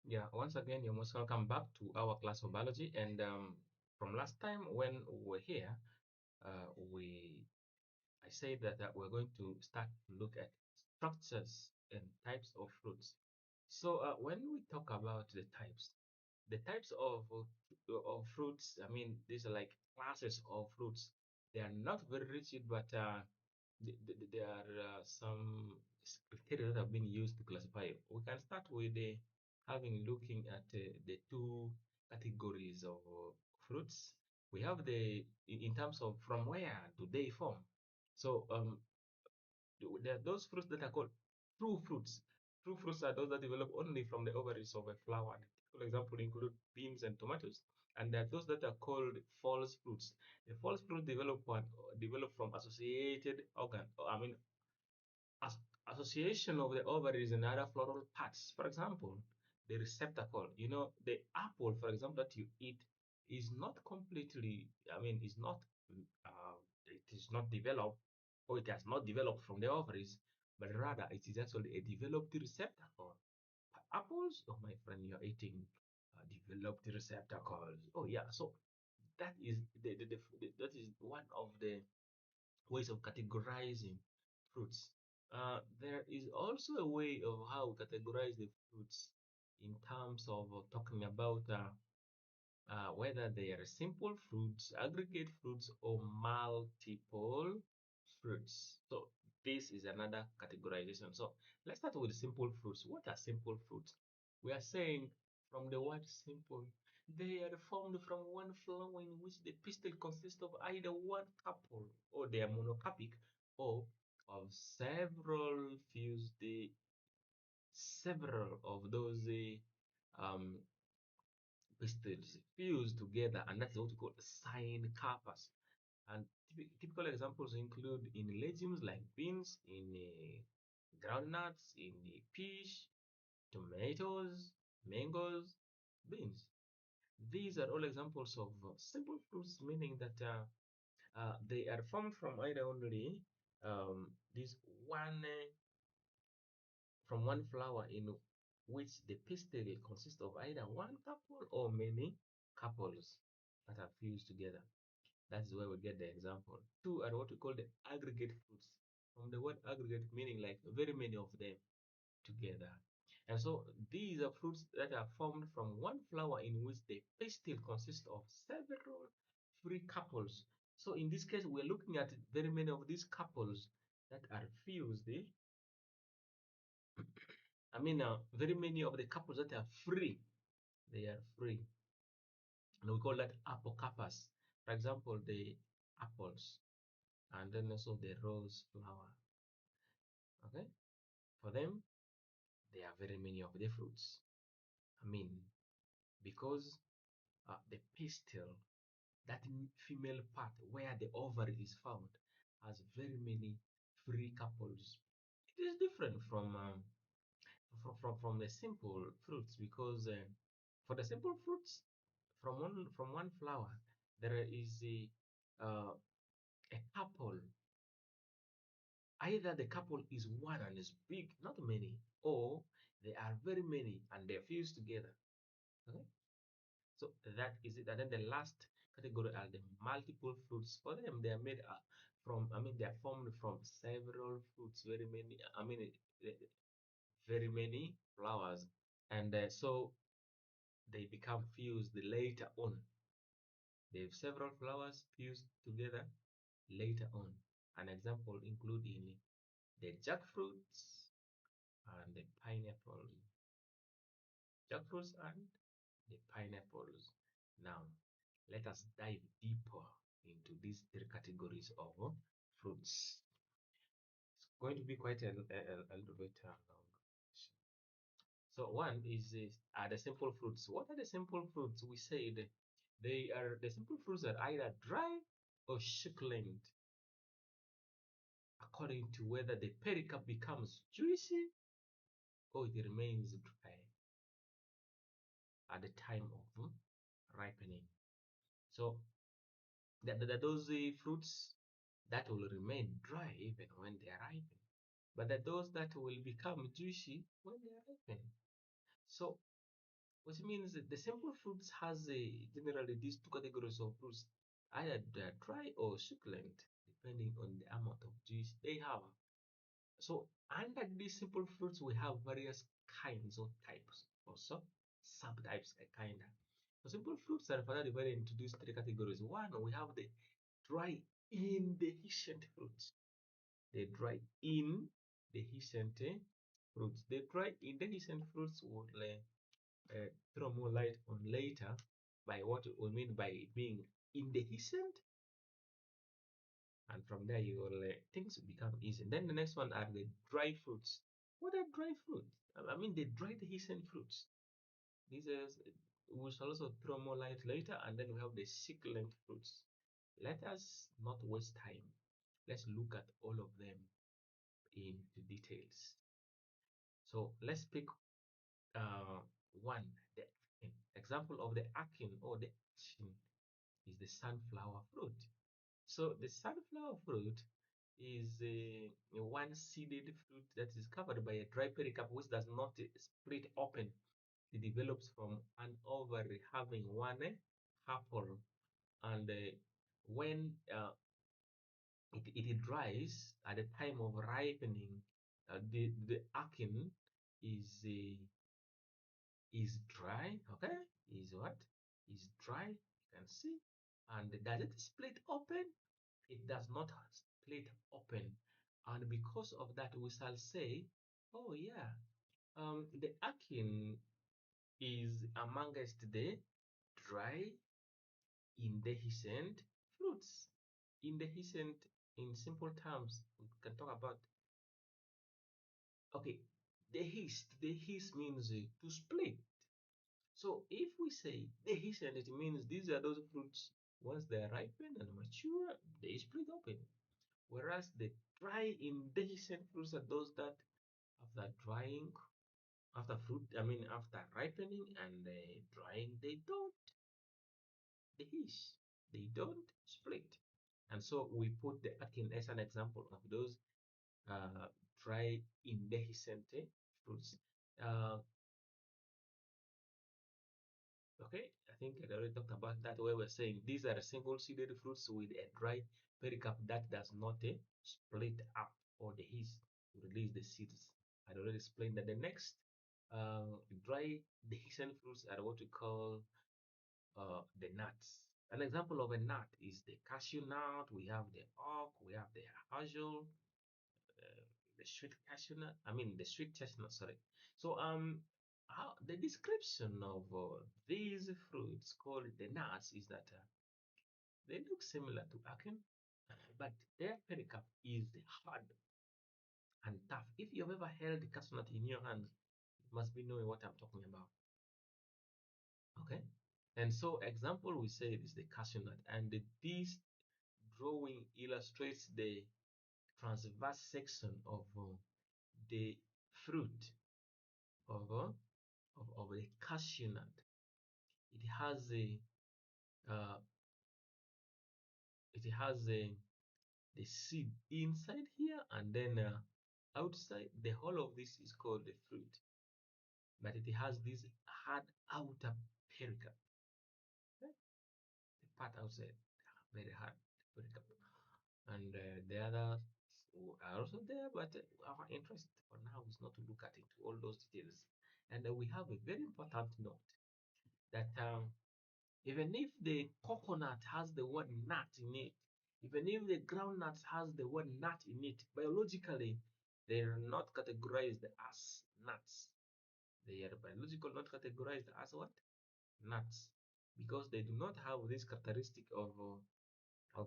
Yeah, once again, you're most welcome back to our class of biology. And from last time when we were here, we I said that we're going to start to look at structures and types of fruits. So when we talk about the types of fruits, I mean, these are like classes of fruits. They are not very rigid, but there are some criteria that have been used to classify it. We can start with having looking at the two categories of fruits. We have in terms of from where do they form. So there are those fruits that are called true fruits. True fruits are those that develop only from the ovaries of a flower. For example, include beans and tomatoes. And there are those that are called false fruits. The false fruit develop from associated I mean, as association of the ovaries and other floral parts. For example, the receptacle. You know, the apple, for example, that you eat is not completely. I mean, is not. It is not developed, or it has not developed from the ovaries, but rather it is actually a developed receptacle. Apples, oh my friend, you're eating developed receptacles. Oh yeah, so that is that is one of the ways of categorizing fruits. There is also a way of how we categorize the fruits in terms of talking about whether they are simple fruits, aggregate fruits, or multiple fruits. So this is another categorization. So let's start with simple fruits. What are simple fruits? We are saying from the word simple, they are formed from one flower in which the pistil consists of either one couple or they are monocarpic or of several of those um, pistils fused together, and that's what we call syncarpus. And typical examples include in legumes like beans, in groundnuts, in peas, tomatoes, mangoes, beans. These are all examples of simple fruits, meaning that they are formed from either only this one from one flower in which the pistil consists of either one couple or many couples that are fused together. That's where we get the example. Two are what we call the aggregate fruits. From the word aggregate, meaning like very many of them together. And so these are fruits that are formed from one flower in which the pistil consists of several free couples. So in this case, we're looking at very many of these couples that are fused. Very many of the couples that are free, they are free. And we call that apocarpus. For example, the apples and then also the rose flower. Okay, for them, there are very many of the fruits. I mean, because the pistil, that female part where the ovary is found, has very many free couples. It is different from the simple fruits because for the simple fruits, from one flower, there is a couple. Either the couple is one and is big, not many, or they are very many and they're fused together. Okay, so that is it. And then the last category are the multiple fruits. For them, they are made they are formed from several fruits, very many, very many flowers. And so they become fused later on. They have several flowers fused together later on. An example including the jackfruits and the pineapple. Jackfruits and the pineapples. Now, let us dive deeper into these three categories of fruits. It's going to be quite a little bit long. So one are the simple fruits. What are the simple fruits? We said the simple fruits are either dry or succulent, according to whether the pericarp becomes juicy or it remains dry at the time of ripening. So those fruits that will remain dry even when they are ripen, but those that will become juicy when they are ripen. So which means that the simple fruits has generally these two categories of fruits, either they're dry or succulent, depending on the amount of juice they have. So under these simple fruits, we have various kinds or types, also subtypes, kinda. So simple fruits are further divided into these three categories. One, we have the dry indehiscent fruits. The dry indehiscent fruits. The dry indehiscent fruits will throw more light on later by what we mean by being indehiscent, and from there you will things will become easy. Then the next one are the dry fruits. What are dry fruits? I mean the dry dehiscent fruits. These are we shall also throw more light later, and then we have the succulent fruits. Let us not waste time. Let's look at all of them into details. So let's pick uh, one. The example of the akin or the action is the sunflower fruit. So the sunflower fruit is a one-seeded fruit that is covered by a dry pericarp which does not split open. It develops from an ovary having one apple, and when it dries at the time of ripening, the akin is is dry. Okay, is what is dry? You can see, and does it split open? It does not split open, and because of that we shall say, oh yeah, the akin is amongst the dry indehiscent fruits. Indehiscent, in simple terms, we can talk about, okay, the his means to split. So if we say dehiscent, it means these are those fruits once they are ripened and mature, they split open. Whereas the dry indehiscent fruits are those that after drying, after fruit, I mean after ripening and drying, dehish, they don't split. And so we put the akin as an example of those uh, dry indehiscent fruits. Uh, Okay, I think I already talked about that where we're saying these are single-seeded fruits with a dry pericarp that does not split up or the yeast to release the seeds. I already explained that. The next dry dehiscent fruits are what we call the nuts. An example of a nut is the cashew nut. We have the oak. We have the hazel, the sweet cashew nut. I mean the sweet chestnut. Sorry. So how, the description of these fruits called the nuts is that they look similar to akin, but their pericarp is hard and tough. If you've ever held the cashew nut in your hand, you must be knowing what I'm talking about. Okay. And so example we say is the cashew nut, and this drawing illustrates the transverse section of the fruit of a cashew nut. It has a uh, it has a the seed inside here, and then outside the whole of this is called the fruit, but it has this hard outer pericarp. Okay? The part outside very hard pericarp, and the others are also there, but our interest for now is not to look at into all those details. And we have a very important note that even if the coconut has the word nut in it, even if the groundnut has the word nut in it, biologically they are not categorized as nuts. They are biological not categorized as what? Nuts. Because they do not have this characteristic of of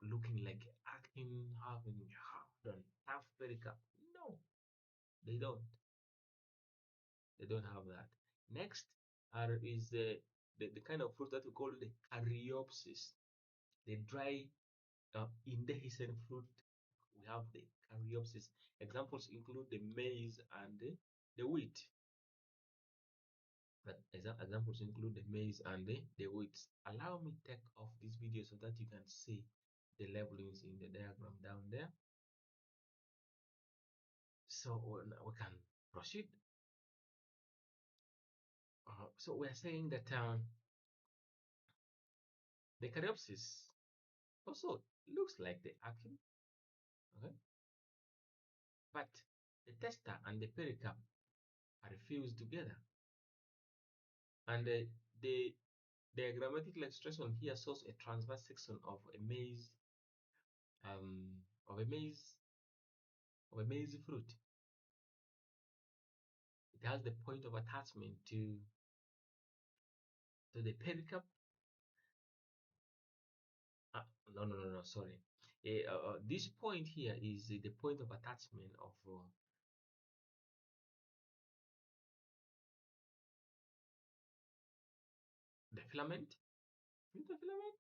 looking like acting, having hard and tough pericarp. No, they don't. They don't have that. Next is the kind of fruit that we call the caryopsis, the dry indehiscent fruit. We have the caryopsis. Examples include the maize and the wheat. But examples include the maize and the wheat. Allow me take off this video so that you can see the labelings in the diagram down there. So we can proceed. So we're saying that the caryopsis also looks like the action, okay? But the testa and the pericarp are fused together. And the diagrammatic illustration here shows a transverse section um, of a maize, of a maize fruit. It has the point of attachment to the pericarp. Uh, no, sorry. This point here is the point of attachment of the filament. Is the filament?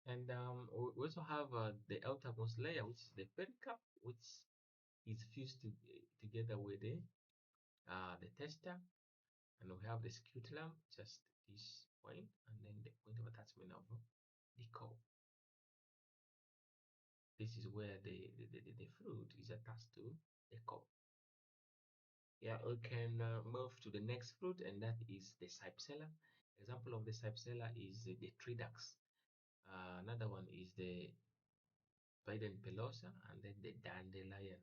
And we also have the outermost layer, which is the pericarp, which is fused together with the testa, and we have the scutellum, just this point, and then the point of attachment of the core. This is where the fruit is attached to the core. Yeah, we can move to the next fruit, and that is the cypsela. Example of the cypsela is the tridax. Another one is the Biden pelosa, and then the dandelion.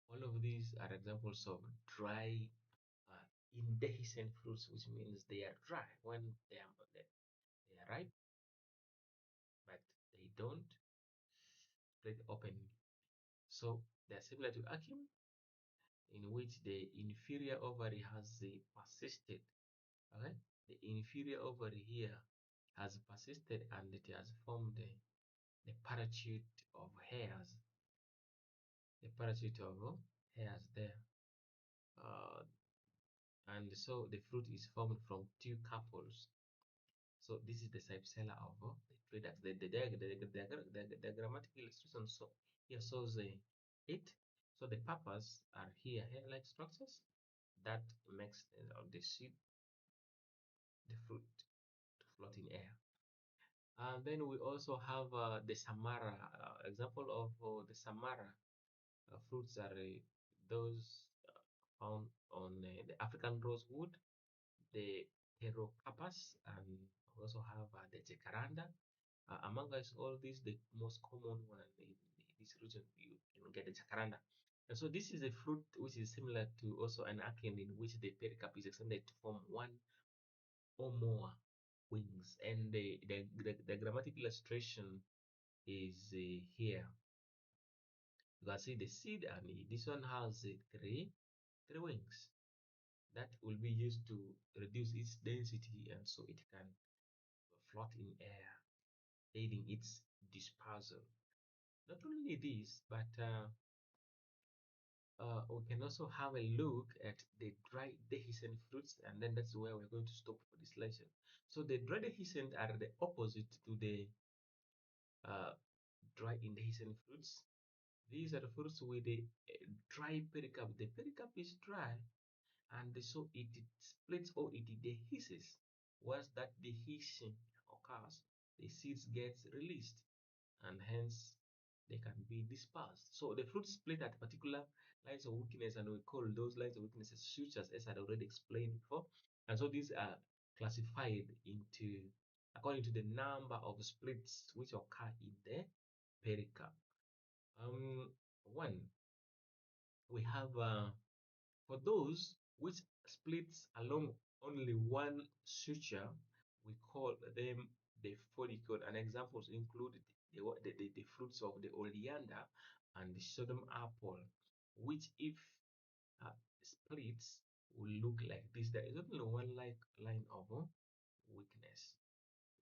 All of these are examples of dry, uh, indehiscent fruits, which means they are dry when they are ripe, but they don't split open. So they are similar to achium, in which the inferior ovary has persisted. Okay, the inferior ovary here has persisted and it has formed the parachute of hairs. The parachute of hairs there. Uh, and so the fruit is formed from two carpels. So this is the cypsela of the tree. The grammatical illustration so here shows it. So the papas are here hair-like structures that makes the seed, the fruit, to float in air. And then we also have the samara. Example of the samara fruits are those found on the African rosewood, the Herocarpus, and we also have the Jacaranda. Among us, all these, the most common one in this region, you can get the Jacaranda. And so this is a fruit which is similar to also an achein in which the pericarp is extended to form one or more wings. And the grammatical illustration is here. You can see the seed, and this one has three wings that will be used to reduce its density, and so it can float in air, aiding its dispersal. Not only this, but we can also have a look at the dry dehiscent fruits, and then that's where we're going to stop for this lesson. So the dry dehiscent are the opposite to the uh, dry indehiscent fruits. These are the fruits with the dry pericarp. The pericarp is dry, and so it splits or it dehisces. Once that dehiscence occurs, the seeds gets released, and hence they can be dispersed. So the fruit split at particular lines of weakness, and we call those lines of weaknesses sutures, as I had already explained before. And so these are classified into according to the number of splits which occur in the pericarp. One, we have for those which splits along only one suture, we call them the follicle, and examples include the fruits of the oleander and the sodom apple, which if splits will look like this. There is only one line of weakness.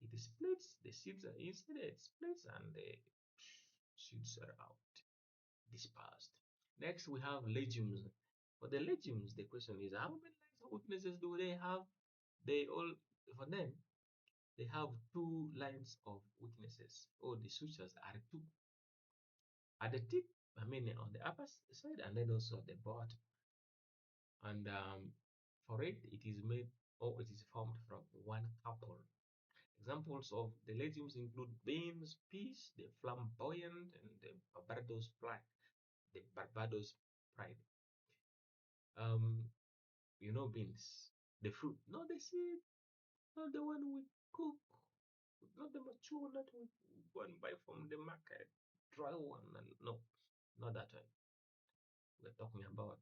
It splits, the seeds are inside, it splits, and the seeds are out, dispersed. Next, we have legumes. For the legumes, the question is how many lines of weaknesses do they have? They all, for them, they have two lines of weaknesses, or the sutures are two at the tip, I mean on the upper side, and then also at the bottom. And for it, it is made, or it is formed from one couple. Examples of the legumes include beans, peas, the flamboyant, and the Barbados pride. Um, beans, the fruit, not the seed, not the one we cook, not the mature, not we go and buy from the market, dry one, and no, not that one. We're talking about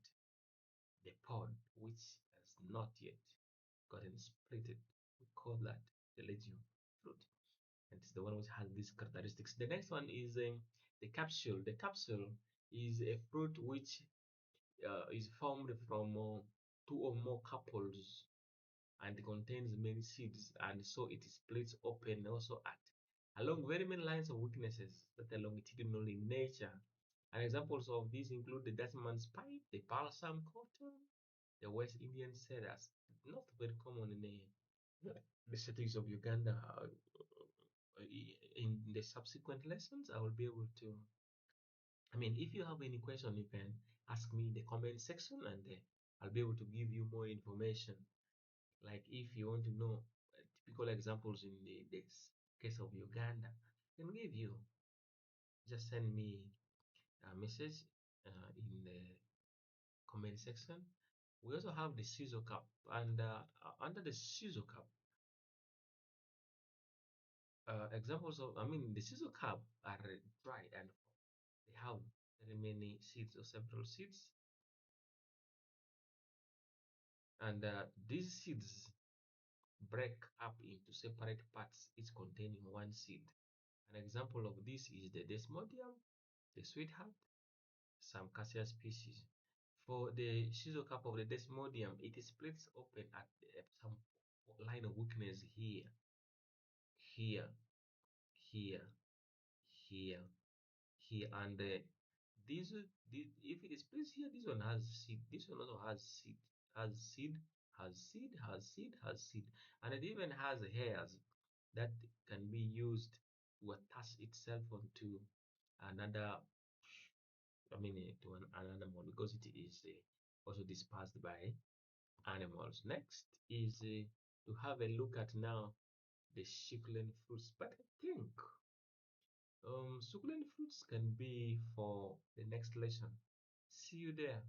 the pod, which has not yet gotten splitted. We call that the legume fruit, and it's the one which has these characteristics. The next one is the capsule. The capsule is a fruit which is formed from two or more couples and contains many seeds, and so it splits open also at along very many lines of weaknesses that are longitudinal in nature. And examples of these include the Dutchman's pipe, the balsam cotton, the West Indian cedars, not very common in the cities of Uganda. In the subsequent lessons, I will be able to. I mean, if you have any question, you can ask me in the comment section, and I'll be able to give you more information. Like if you want to know typical examples in this case of Uganda, I can give you. Just send me a message in the comment section. We also have the Caesar cup, and under the Caesar cup, examples of, I mean, the Caesar cup are dry and they have very many seeds or several seeds, and these seeds break up into separate parts, each containing one seed. An example of this is the desmodium, the sweetheart, some cassia species. For the schizocarp of the desmodium, it splits open at some line of weakness here, here, here, here, here, and this, if it splits here, this one has seed. This one also has seed, has seed, has seed, has seed, has seed, and it even has hairs that can be used to attach itself onto another, I mean, to an animal, because it is also dispersed by animals. Next is to have a look at now the succulent fruits. But I think succulent fruits can be for the next lesson. See you there.